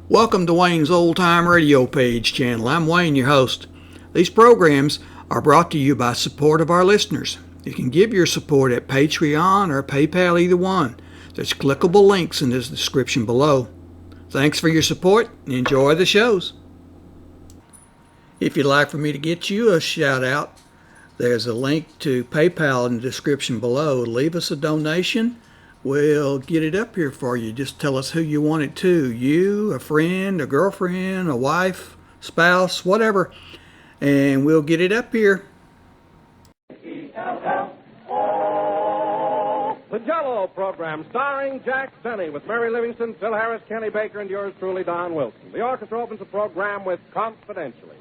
Welcome to Wayne's Old Time Radio Page channel. I'm Wayne, your host. These programs are brought to you by support of our listeners. You can give your support at Patreon or PayPal, either one. There's clickable links in the description below. Thanks for your support and enjoy the shows. If you'd like for me to get you a shout out, there's a link to PayPal in the description below. Leave us a donation. We'll get it up here for you. Just tell us who you want it to. You, a friend, a girlfriend, a wife, spouse, whatever. And we'll get it up here. The Jell-o program starring Jack Benny with Mary Livingston, Phil Harris, Kenny Baker, and yours truly, Don Wilson. The orchestra opens the program with Confidentially.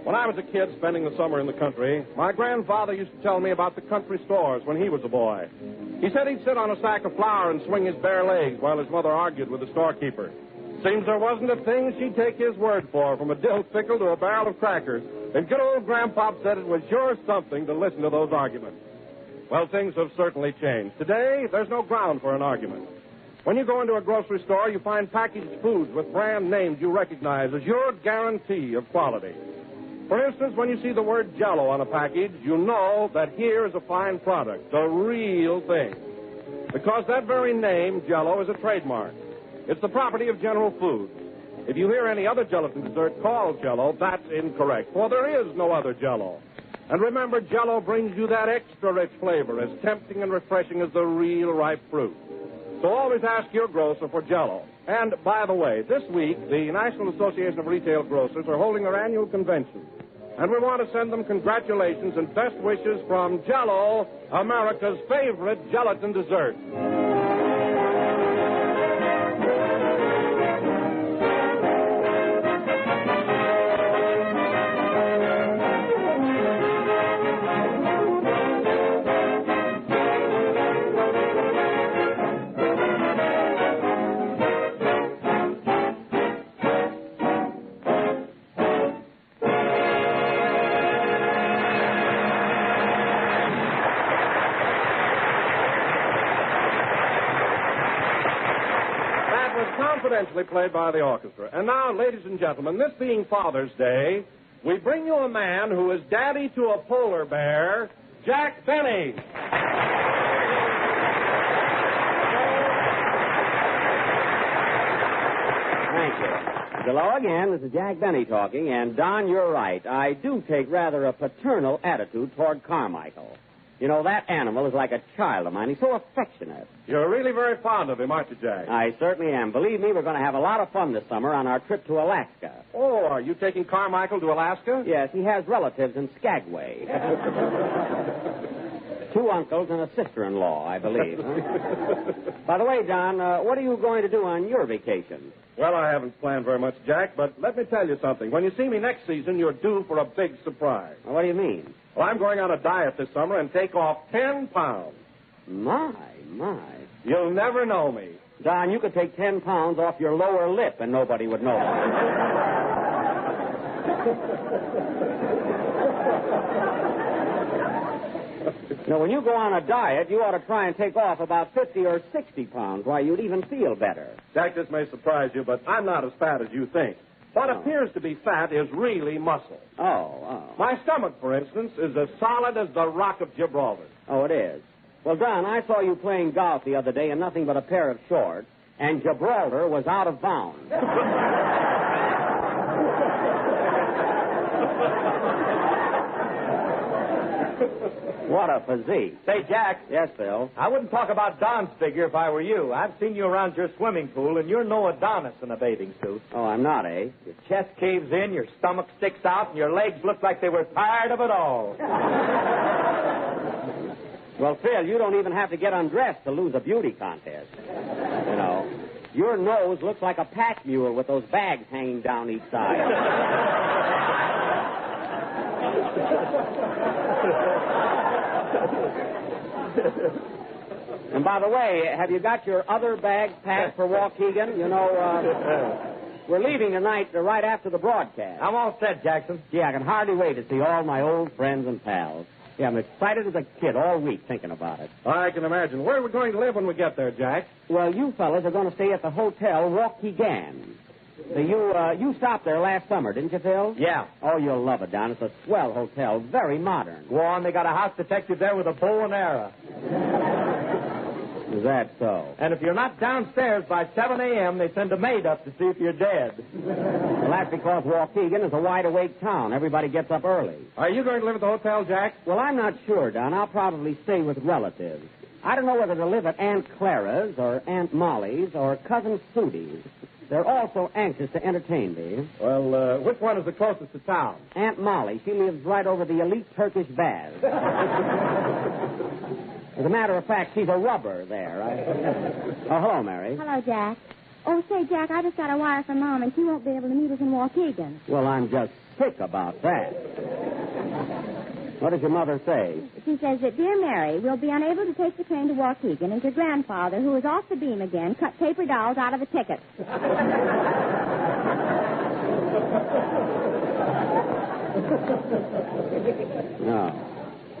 When I was a kid spending the summer in the country, my grandfather used to tell me about the country stores when he was a boy. He said he'd sit on a sack of flour and swing his bare legs while his mother argued with the storekeeper. Seems there wasn't a thing she'd take his word for, from a dill pickle to a barrel of crackers. And good old Grandpop said it was sure something to listen to those arguments. Well, things have certainly changed. Today, there's no ground for an argument. When you go into a grocery store, you find packaged foods with brand names you recognize as your guarantee of quality. For instance, when you see the word jell-o on a package, you know that here is a fine product, the real thing. Because that very name, jell-o, is a trademark. It's the property of General Foods. If you hear any other gelatin dessert called jell-o, that's incorrect, for there is no other jell-o. And remember, jell-o brings you that extra rich flavor, as tempting and refreshing as the real ripe fruit. So always ask your grocer for jell-o. And, by the way, this week, the National Association of Retail Grocers are holding their annual convention. And we want to send them congratulations and best wishes from jell-o, America's favorite gelatin dessert. Confidentially played by the orchestra. And now, ladies and gentlemen, this being Father's Day, we bring you a man who is daddy to a polar bear, Jack Benny. Thank you. Hello again. This is Jack Benny talking, and Don, you're right. I do take rather a paternal attitude toward Carmichael. You know, that animal is like a child of mine. He's so affectionate. You're really very fond of him, aren't you, Jack? I certainly am. Believe me, we're going to have a lot of fun this summer on our trip to Alaska. Oh, are you taking Carmichael to Alaska? Yes, he has relatives in Skagway. 2 uncles and a sister-in-law, I believe. Huh? By the way, Don, what are you going to do on your vacation? Well, I haven't planned very much, Jack, but let me tell you something. When you see me next season, you're due for a big surprise. Well, what do you mean? Well, I'm going on a diet this summer and take off 10 pounds. My. You'll never know me. Don, you could take 10 pounds off your lower lip and nobody would know it. Now, when you go on a diet, you ought to try and take off about 50 or 60 pounds. Why, you'd even feel better. Jack, this may surprise you, but I'm not as fat as you think. What appears to be fat is really muscle. Oh. My stomach, for instance, is as solid as the Rock of Gibraltar. Oh, it is. Well, Don, I saw you playing golf the other day in nothing but a pair of shorts, and Gibraltar was out of bounds. What a physique. Say, Jack. Yes, Phil? I wouldn't talk about Don's figure if I were you. I've seen you around your swimming pool, and you're no Adonis in a bathing suit. Oh, I'm not, eh? Your chest caves in, your stomach sticks out, and your legs look like they were tired of it all. Well, Phil, you don't even have to get undressed to lose a beauty contest. You know, your nose looks like a pack mule with those bags hanging down each side. And by the way, have you got your other bag packed for Waukegan? You know, We're leaving tonight right after the broadcast. I'm all set, Jackson. Gee, I can hardly wait to see all my old friends and pals. Yeah, I'm excited as a kid all week thinking about it. I can imagine. Where are we going to live when we get there, Jack? Well, you fellas are going to stay at the Hotel Waukegan. You stopped there last summer, didn't you, Phil? Yeah. Oh, you'll love it, Don. It's a swell hotel, very modern. Go on, they got a house detective there with a bow and arrow. Is that so? And if you're not downstairs by 7 a.m., they send a maid up to see if you're dead. Well, that's because Waukegan is a wide-awake town. Everybody gets up early. Are you going to live at the hotel, Jack? Well, I'm not sure, Don. I'll probably stay with relatives. I don't know whether to live at Aunt Clara's or Aunt Molly's or Cousin Sudie's. They're all so anxious to entertain me. Well, which one is the closest to town? Aunt Molly. She lives right over the elite Turkish baths. As a matter of fact, she's a rubber there. Oh, hello, Mary. Hello, Jack. Oh, say, Jack, I just got a wire from Mom, and she won't be able to meet us in Waukegan. Well, I'm just sick about that. What does your mother say? She says that, Dear Mary, we'll be unable to take the train to Waukegan, as your grandfather, who is off the beam again, cut paper dolls out of the tickets. No.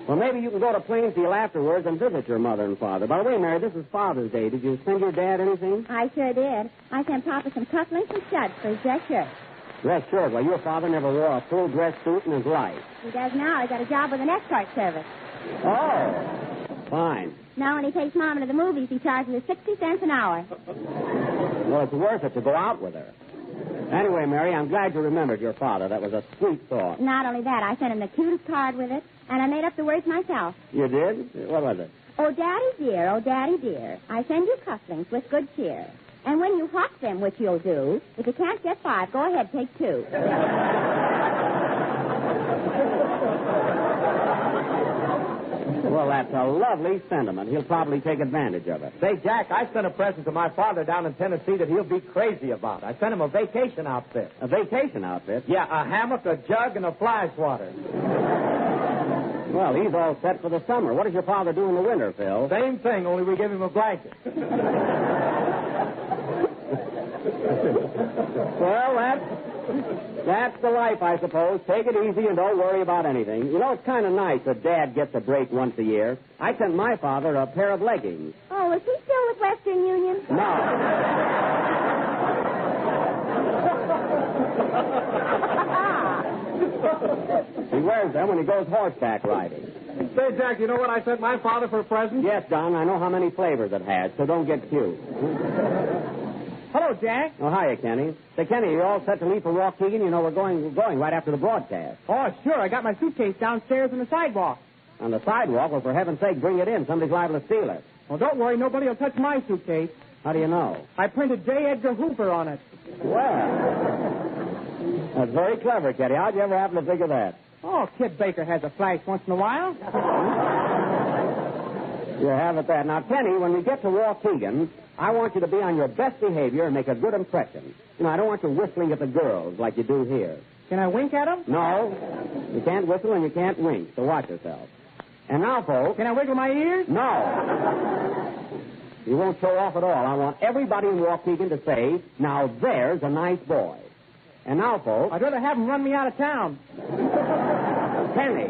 Well, maybe you can go to Plainsville afterwards and visit your mother and father. By the way, Mary, this is Father's Day. Did you send your dad anything? I sure did. I sent Papa some cufflinks and studs for his dress shirt. Dress shirt? Well, your father never wore a full dress suit in his life. He does now. He got a job with an escort service. Oh, fine. Now, when he takes Mom to the movies, he charges her 60 cents an hour. Well, it's worth it to go out with her. Anyway, Mary, I'm glad you remembered your father. That was a sweet thought. Not only that, I sent him the cutest card with it, and I made up the words myself. You did? What was it? Oh, Daddy dear, oh, Daddy dear, I send you cufflinks with good cheer. And when you hawk them, which you'll do, if you can't get 5, go ahead, take 2. Well, that's a lovely sentiment. He'll probably take advantage of it. Say, Jack, I sent a present to my father down in Tennessee that he'll be crazy about. I sent him a vacation outfit. A vacation outfit? Yeah, a hammock, a jug, and a fly swatter. Well, he's all set for the summer. What does your father do in the winter, Phil? Same thing, only we give him a blanket. Well, that's the life, I suppose. Take it easy and don't worry about anything. You know, it's kind of nice that Dad gets a break once a year. I sent my father a pair of leggings. Oh, is he still with Western Union? No. He wears them when he goes horseback riding. Say, Jack, you know what I sent my father for a present? Yes, Don, I know how many flavors it has, so don't get cute. Hello, Jack. Oh, hiya, Kenny. Say, Kenny, you all set to leave for Waukegan? You know, we're going right after the broadcast. Oh, sure. I got my suitcase downstairs on the sidewalk. On the sidewalk? Well, for heaven's sake, bring it in. Somebody's liable to steal it. Well, don't worry. Nobody will touch my suitcase. How do you know? I printed J. Edgar Hoover on it. Well, that's very clever, Kenny. How'd you ever happen to figure that? Oh, Kid Baker has a flash once in a while. You have it there. Now, Kenny, when we get to Waukegan, I want you to be on your best behavior and make a good impression. You know, I don't want you whistling at the girls like you do here. Can I wink at them? No. You can't whistle and you can't wink, so watch yourself. And now, folks... Can I wiggle my ears? No. You won't show off at all. I want everybody in Waukegan to say, now there's a nice boy. And now, folks... I'd rather have them run me out of town. Kenny.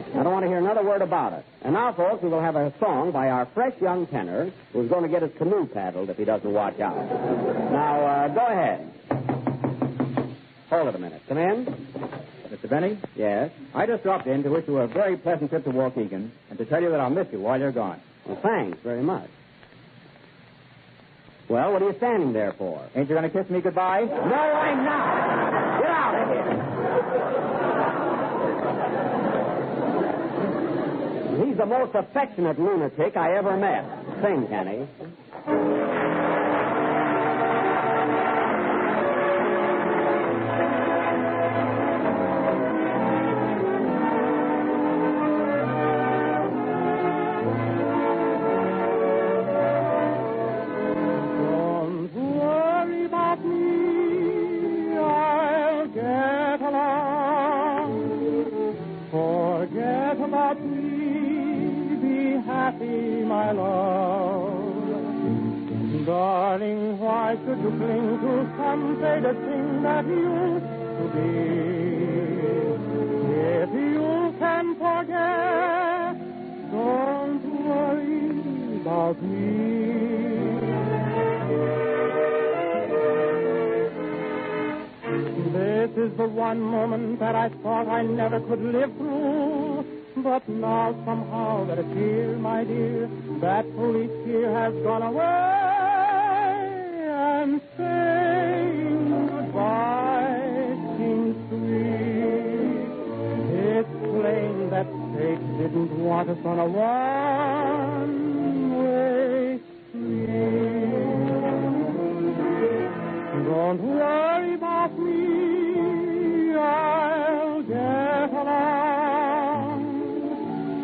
I don't want to hear another word about it. And now, folks, we will have a song by our fresh young tenor who's going to get his canoe paddled if he doesn't watch out. Now, go ahead. Hold it a minute. Come in. Mr. Benny, Yes? I just dropped in to wish you a very pleasant trip to Waukegan and to tell you that I'll miss you while you're gone. Well, thanks very much. Well, what are you standing there for? Ain't you going to kiss me goodbye? No, I'm not. Get out of here. He's the most affectionate lunatic I ever met. Sing, Kenny. Don't worry about me, I'll get along. Forget about me, be happy, my love. Darling, why should you cling to some faded thing that used to be? If you can forget, don't worry about me. This is the one moment that I thought I never could live through. But now somehow that fear, my dear, that police fear has gone away. And saying goodbye seems sweet. It's plain that fate didn't want us on a one-way street. Don't worry about me, I'll get along.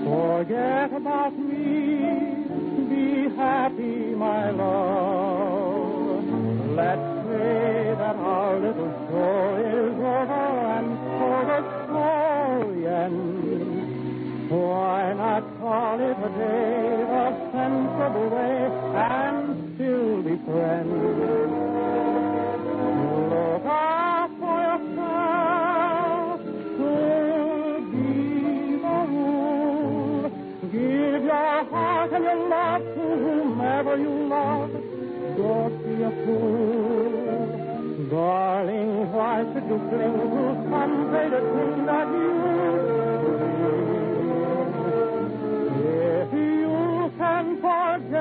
Forget about me, be happy, my love. Let's say that our little show is over, and so the story ends. Why not call it a day, a sensible way, and still be friends? Look out for yourself, should be the rule. Give your heart and your love to whomever you love. Don't be a fool. Darling, why should you cling to some faded thing that you if you can forget,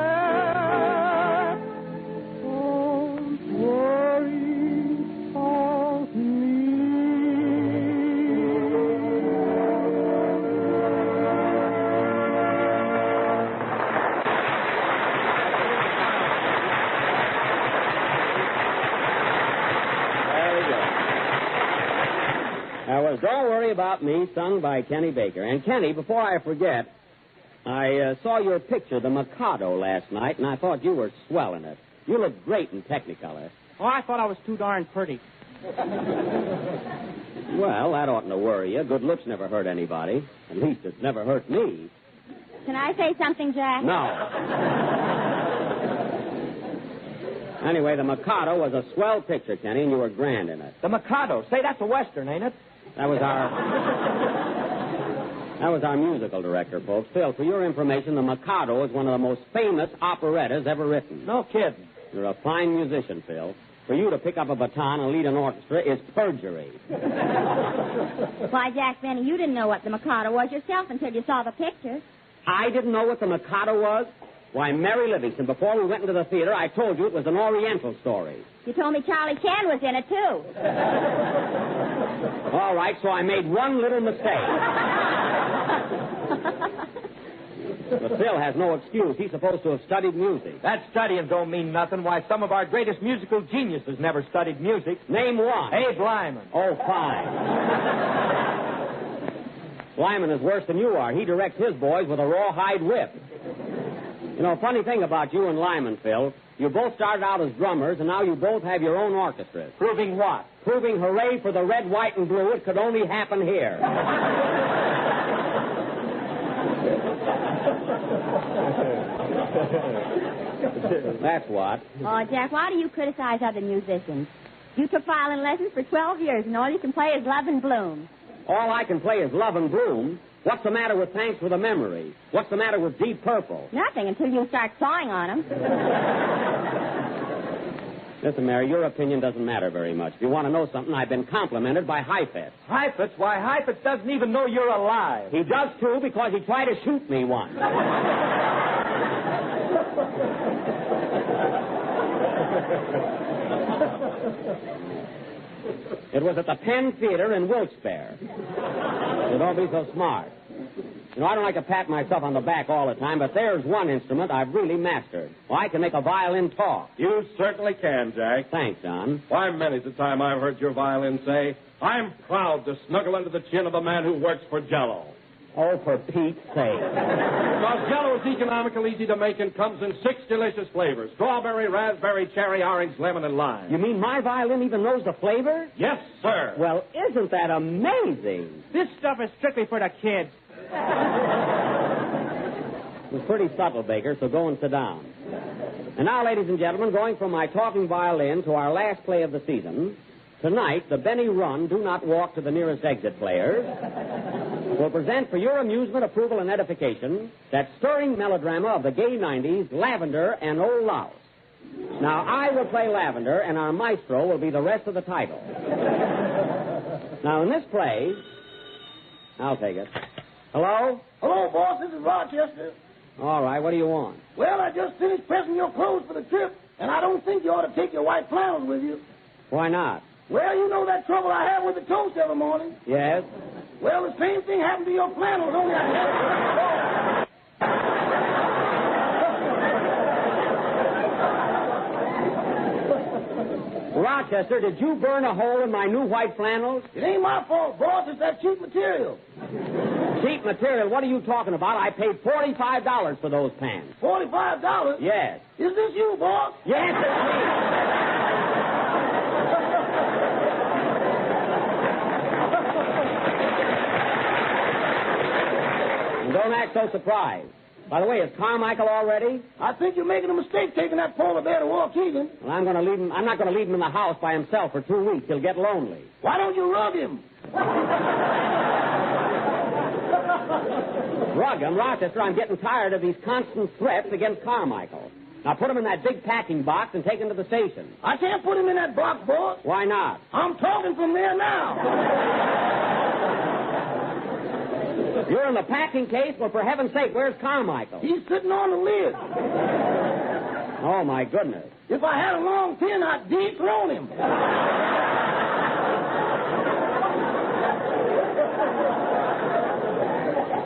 don't worry about me. That was Don't Worry About Me, sung by Kenny Baker. And, Kenny, before I forget, I saw your picture, the Mikado, last night, and I thought you were swell in it. You look great in Technicolor. Oh, I thought I was too darn pretty. Well, that oughtn't to worry you. Good looks never hurt anybody. At least it's never hurt me. Can I say something, Jack? No. Anyway, the Mikado was a swell picture, Kenny, and you were grand in it. The Mikado. Say, that's a Western, ain't it? That was our musical director, folks. Phil, for your information, the Mikado is one of the most famous operettas ever written. No kidding. You're a fine musician, Phil. For you to pick up a baton and lead an orchestra is perjury. Why, Jack Benny, you didn't know what the Mikado was yourself until you saw the picture. I didn't know what the Mikado was? Why, Mary Livingston, before we went into the theater, I told you it was an Oriental story. You told me Charlie Chan was in it, too. All right, so I made one little mistake. But Phil has no excuse. He's supposed to have studied music. That studying don't mean nothing. Why, some of our greatest musical geniuses never studied music. Name one. Abe Lyman. Oh, fine. Lyman is worse than you are. He directs his boys with a rawhide whip. You know, funny thing about you and Lyman, Phil, you both started out as drummers, and now you both have your own orchestras. Proving what? Proving hooray for the red, white, and blue. It could only happen here. That's what. Oh, Jack, why do you criticize other musicians? You took violin lessons for 12 years, and all you can play is Love and Bloom. All I can play is Love and Bloom. What's the matter with Thanks for the Memory? What's the matter with Deep Purple? Nothing until you start sawing on them. Listen, Mary, your opinion doesn't matter very much. If you want to know something, I've been complimented by Heifetz. Heifetz? Why, Heifetz doesn't even know you're alive. He does, too, because he tried to shoot me once. It was at the Penn Theater in Wilkes-Barre. So don't be so smart. You know, I don't like to pat myself on the back all the time, but there's one instrument I've really mastered. Well, I can make a violin talk. You certainly can, Jack. Thanks, John. Why, many's the time I've heard your violin say, I'm proud to snuggle under the chin of a man who works for jell-o. Oh, for Pete's sake. Because jell-o is economical, easy to make, and comes in 6 delicious flavors. Strawberry, raspberry, cherry, orange, lemon, and lime. You mean my violin even knows the flavor? Yes, sir. Well, isn't that amazing? This stuff is strictly for the kids. It was pretty subtle, Baker, so go and sit down. And now, ladies and gentlemen, going from my talking violin to our last play of the season, tonight, the Benny Run Do Not Walk to the Nearest Exit players will present for your amusement, approval, and edification that stirring melodrama of the gay 90s, Lavender and Old Louse. Now, I will play Lavender, and our maestro will be the rest of the title. Now, in this play, I'll take it. Hello? Hello, boss. This is Rochester. All right, what do you want? Well, I just finished pressing your clothes for the trip, and I don't think you ought to take your white flannels with you. Why not? Well, you know that trouble I have with the toast every morning. Yes? Well, the same thing happened to your flannels, only I Rochester, did you burn a hole in my new white flannels? It ain't my fault, boss. It's that cheap material. Cheap material? What are you talking about? I paid $45 for those pants. $45? Yes. Is this you, boss? Yes, it's me. And don't act so surprised. By the way, is Carmichael all ready? I think you're making a mistake taking that polar bear to Waukegan. Well, I'm not going to leave him in the house by himself for 2 weeks. He'll get lonely. Why don't you rug him? Rug him, Rochester. I'm getting tired of these constant threats against Carmichael. Now put him in that big packing box and take him to the station. I can't put him in that box, boss. Why not? I'm talking from there now. You're in the packing case? Well, for heaven's sake, where's Carmichael? He's sitting on the lid. Oh, my goodness. If I had a long pin, I'd dethrone him.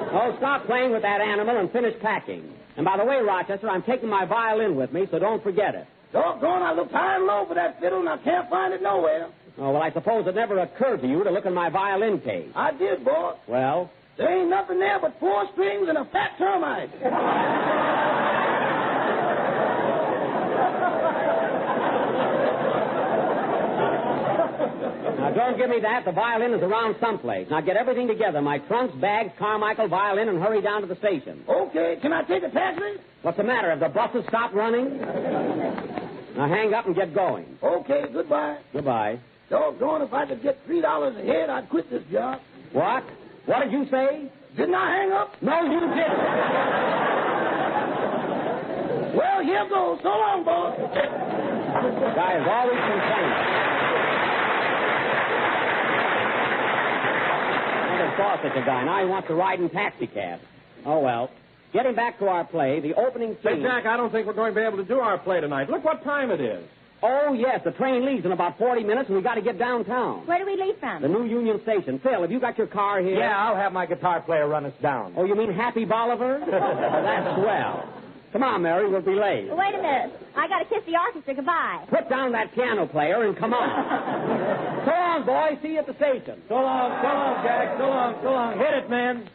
Oh, stop playing with that animal and finish packing. And by the way, Rochester, I'm taking my violin with me, so don't forget it. Doggone, I looked high and low for that fiddle, and I can't find it nowhere. Oh, well, I suppose it never occurred to you to look in my violin case. I did, boss. Well? There ain't nothing there but 4 strings and a fat termite. Now, don't give me that. The violin is around someplace. Now, get everything together. My trunks, bags, Carmichael, violin, and hurry down to the station. Okay. Can I take a taxi? What's the matter? Have the buses stopped running? Now, hang up and get going. Okay. Goodbye. Goodbye. Doggone, if I could get $3 a head, I'd quit this job. What? What did you say? Didn't I hang up? No, you didn't. Well, here goes. So long, boss. The guy is always complaining. Never saw such a guy. Now he wants to ride in taxicab. Oh, well. Getting back to our play, the opening scene... Say, Jack, I don't think we're going to be able to do our play tonight. Look what time it is. Oh, yes, the train leaves in about 40 minutes, and we got to get downtown. Where do we leave from? The new Union Station. Phil, have you got your car here? Yeah, I'll have my guitar player run us down. Oh, you mean Happy Bolivar? Oh, that's swell. Come on, Mary, we'll be late. Well, wait a minute. I got to kiss the orchestra goodbye. Put down that piano player and come on. So long, boys. See you at the station. So long, Jack. So long. Hit it, man.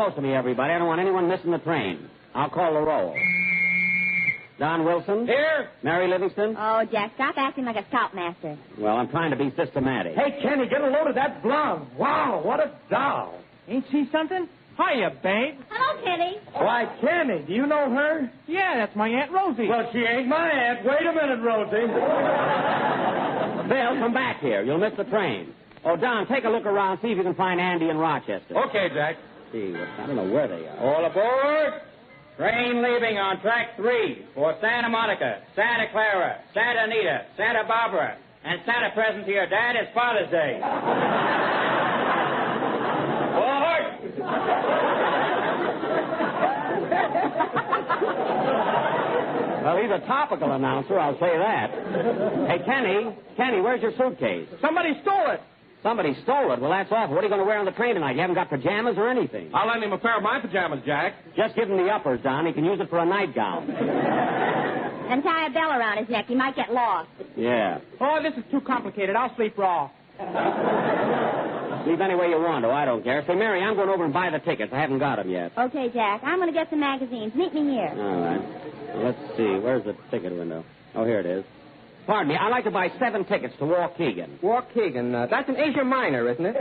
close to me, everybody. I don't want anyone missing the train. I'll call the roll. Don Wilson? Here. Mary Livingston? Oh, Jack, stop acting like a scoutmaster. Well, I'm trying to be systematic. Hey, Kenny, get a load of that blonde. Wow, what a doll. Ain't she something? Hiya, babe. Hello, Kitty. Why, Kenny, do you know her? Yeah, that's my Aunt Rosie. Well, she ain't my aunt. Wait a minute, Rosie. Bill, come back here. You'll miss the train. Oh, Don, take a look around, see if you can find Andy in Rochester. Okay, Jack. See, I don't know where they are. All aboard. Train leaving on track 3 for Santa Monica, Santa Clara, Santa Anita, Santa Barbara, and Santa present to your dad is Father's Day. Forward! Well, he's a topical announcer, I'll say that. Hey, Kenny, where's your suitcase? Somebody stole it. Somebody stole it. Well, that's awful. What are you going to wear on the train tonight? You haven't got pajamas or anything. I'll lend him a pair of my pajamas, Jack. Just give him the uppers, Don. He can use it for a nightgown. And tie a bell around his neck. He might get lost. Yeah. Oh, this is too complicated. I'll sleep raw. Sleep any way you want to. I don't care. Say, Mary, I'm going over and buy the tickets. I haven't got them yet. Okay, Jack. I'm going to get some magazines. Meet me here. All right. Well, let's see. Where's the ticket window? Oh, here it is. Pardon me. I'd like to buy 7 tickets to Waukegan. Waukegan, that's in Asia Minor, isn't it?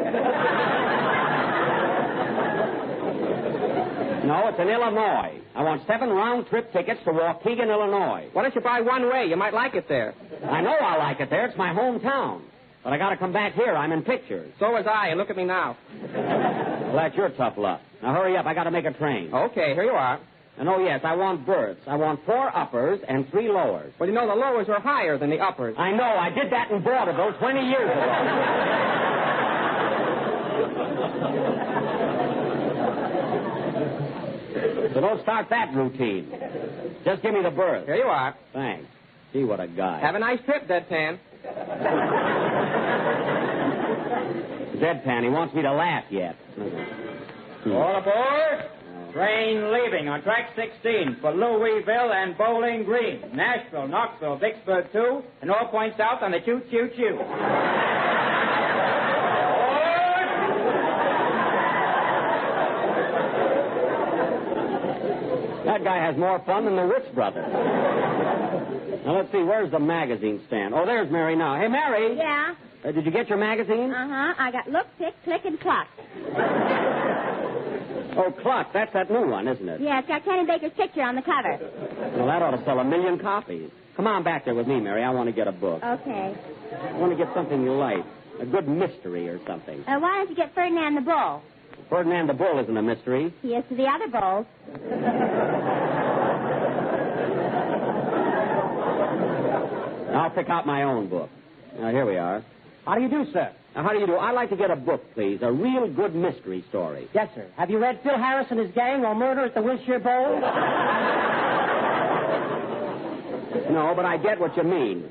No, it's in Illinois. I want 7 round-trip tickets to Waukegan, Illinois. Why don't you buy one way? You might like it there. I know I like it there. It's my hometown. But I got to come back here. I'm in pictures. So was I. Look at me now. Well, that's your tough luck. Now, hurry up. I got to make a train. Okay, here you are. And, oh, yes, I want berths. I want 4 uppers and 3 lowers. Well, you know, the lowers are higher than the uppers. I know. I did that in vaudeville 20 years ago. So don't start that routine. Just give me the berth. Here you are. Thanks. Gee, what a guy. Have a nice trip, Deadpan. Deadpan, he wants me to laugh yet. All aboard. Train leaving on track 16 for Louisville and Bowling Green, Nashville, Knoxville, Vicksburg 2, and all points south on the choo-choo-choo. That guy has more fun than the Ritz brothers. Now, let's see, where's the magazine stand? Oh, there's Mary now. Hey, Mary. Yeah? Did you get your magazine? Uh-huh. I got Look, Tick, Click, and Cluck. Oh, Cluck, that's that new one, isn't it? Yeah, it's got Kenny Baker's picture on the cover. Well, that ought to sell 1 million copies. Come on back there with me, Mary. I want to get a book. Okay. I want to get something light. A good mystery or something. Why don't you get Ferdinand the Bull? Ferdinand the Bull isn't a mystery. He is to the other bulls. I'll pick out my own book. Now, here we are. How do you do, sir? Now, how do you do? I'd like to get a book, please. A real good mystery story. Yes, sir. Have you read Phil Harris and his gang or Murder at the Wilshire Bowl? No, but I get what you mean.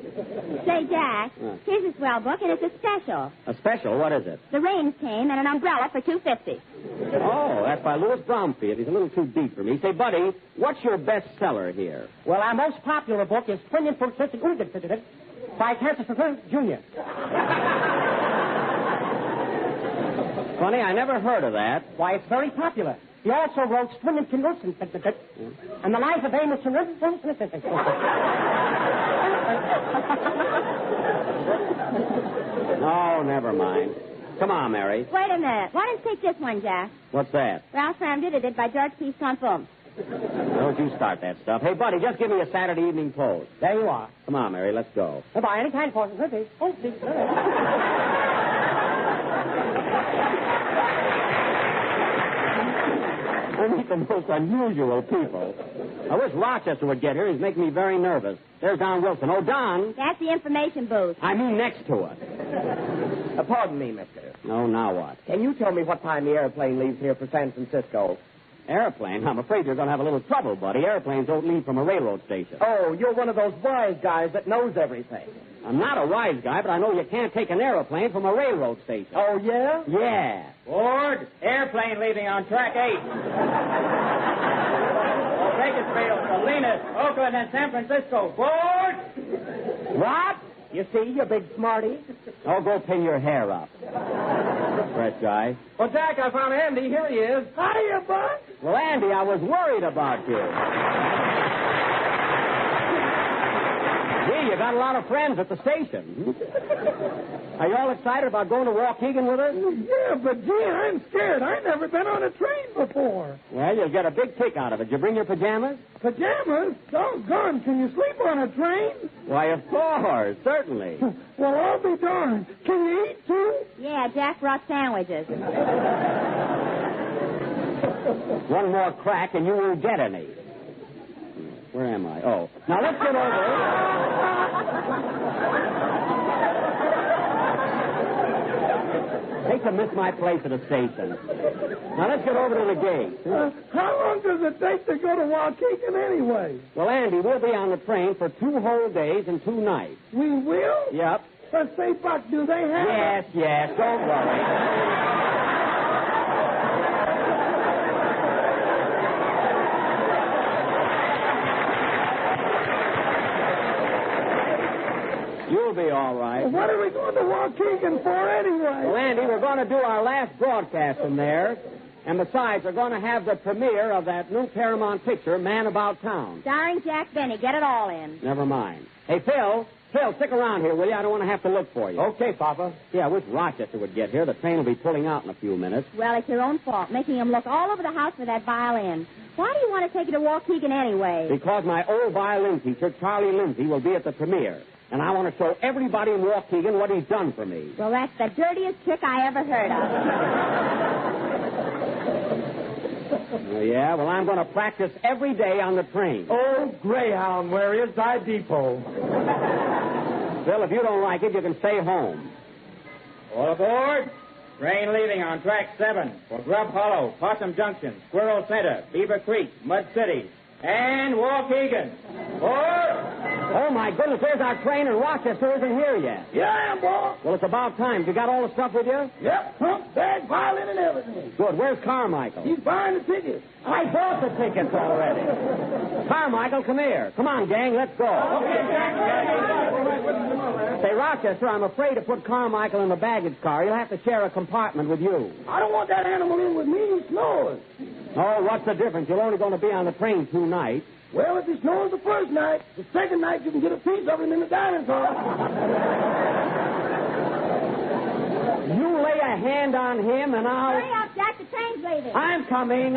Say, Jack, here's a swell book, and it's a special. A special? What is it? The rains came and an umbrella for $2.50. Oh, that's by Louis Bromfield. He's a little too deep for me. Say, Buddy, what's your best seller here? Well, our most popular book is Twin for by Christopher Jr. Funny, I never heard of that. Why, it's very popular. He also wrote Swindon Wilson and the life of Amos Oh, never mind. Come on, Mary. Wait a minute. Why don't you take this one, Jack? What's that? Ralph Ram did it by George P. Strump. Don't you start that stuff. Hey, Buddy, just give me a Saturday Evening Post. There you are. Come on, Mary, let's go. Goodbye. Any kind for it. I meet the most unusual people. I wish Rochester would get here. He's making me very nervous. There's Don Wilson. Oh, Don. That's the information booth. I mean next to it. Pardon me, mister. No, now what? Can you tell me what time the airplane leaves here for San Francisco? Airplane? I'm afraid you're going to have a little trouble, Buddy. Airplanes don't leave from a railroad station. Oh, you're one of those wise guys that knows everything. I'm not a wise guy, but I know you can't take an airplane from a railroad station. Oh, yeah? Yeah. Board, airplane leaving on track 8. Bakersfield, Salinas, Oakland, and San Francisco. Board! What? You see, you big smarty. Oh, go pin your hair up. Fresh guy. Well, Jack, I found Andy. Here he is. Hiya, Buck. Well, Andy, I was worried about you. Gee, you got a lot of friends at the station. Are you all excited about going to Waukegan with us? Yeah, but gee, I'm scared. I've never been on a train before. Well, you'll get a big kick out of it. Did you bring your pajamas? Pajamas? Doggone, can you sleep on a train? Why, of course, certainly. Well, I'll be darned. Can you eat, too? Yeah, Jack brought sandwiches. One more crack and you won't get any. Where am I? Oh. Now, let's get over it. Hate to miss my place at the station. Now, let's get over to the gate. How long does it take to go to Waukegan anyway? Well, Andy, we'll be on the train for 2 whole days and 2 nights. We will? Yep. But say, Buck, do they have... Yes, don't worry. You'll be all right. Well, what are we going to Waukegan for anyway? Well, Andy, we're going to do our last broadcast from there. And besides, we're going to have the premiere of that new Paramount picture, Man About Town. Starring Jack Benny. Get it all in. Never mind. Hey, Phil, stick around here, will you? I don't want to have to look for you. Okay, Papa. Yeah, I wish Rochester would get here. The train will be pulling out in a few minutes. Well, it's your own fault, making him look all over the house for that violin. Why do you want to take it to Waukegan anyway? Because my old violin teacher, Charlie Lindsay, will be at the premiere. And I want to show everybody in Waukegan what he's done for me. Well, that's the dirtiest trick I ever heard of. Yeah, well, I'm going to practice every day on the train. Oh, Greyhound, where is thy depot? Phil, if you don't like it, you can stay home. All aboard. Train leaving on track 7 for Grub Hollow, Possum Junction, Squirrel Center, Beaver Creek, Mud City, and Waukegan. Oh, my goodness, there's our train, and Rochester isn't here yet. Yeah, I am, boss. Well, it's about time. You got all the stuff with you? Yep, trunk, bag, violin, and everything. Good. Where's Carmichael? He's buying the tickets. I bought the tickets already. Carmichael, come here. Come on, gang, let's go. Say, Rochester, I'm afraid to put Carmichael in the baggage car. He'll have to share a compartment with you. I don't want that animal in with me. He snores. Oh, what's the difference? You're only going to be on the train 2 nights. Well, if he snores the first night, the second night you can get a piece of him in the dining car. You lay a hand on him and I'll... Hurry up, Jack. The train's leaving. I'm coming.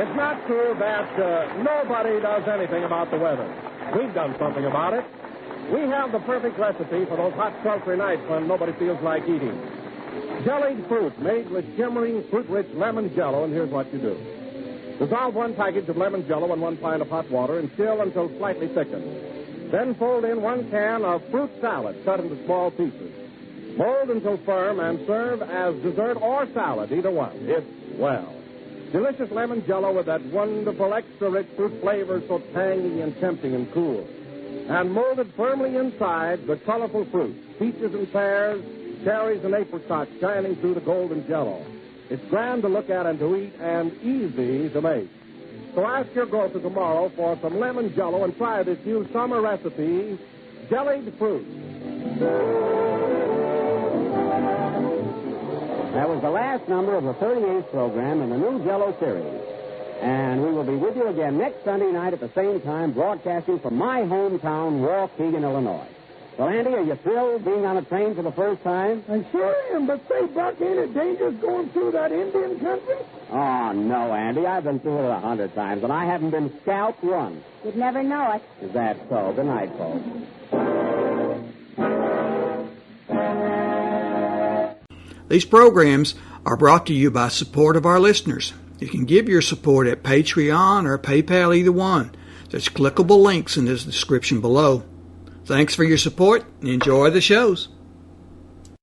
It's not true that nobody does anything about the weather. We've done something about it. We have the perfect recipe for those hot, sultry nights when nobody feels like eating. Jellied fruit made with shimmering, fruit-rich lemon jell-o, and here's what you do. Dissolve 1 package of lemon jell-o in 1 pint of hot water and chill until slightly thickened. Then fold in 1 can of fruit salad cut into small pieces. Mold until firm and serve as dessert or salad, either one. It's swell. Delicious lemon jell-o with that wonderful extra-rich fruit flavor so tangy and tempting and cool. And molded firmly inside the colorful fruit, peaches and pears, cherries and apricots shining through the golden jell-o. It's grand to look at and to eat and easy to make. So ask your grocer tomorrow for some lemon jell-o and try this new summer recipe, jellied fruit. That was the last number of the 38th program in the new Jell-O series. And we will be with you again next Sunday night at the same time, broadcasting from my hometown, Waukegan, Illinois. Well, Andy, are you thrilled being on a train for the first time? I sure am, but say, Buck, ain't it dangerous going through that Indian country? Oh, no, Andy. I've been through it 100 times, and I haven't been scalped once. You'd never know it. Is that so? Good night, folks. These programs are brought to you by support of our listeners. You can give your support at Patreon or PayPal, either one. There's clickable links in the description below. Thanks for your support and enjoy the shows.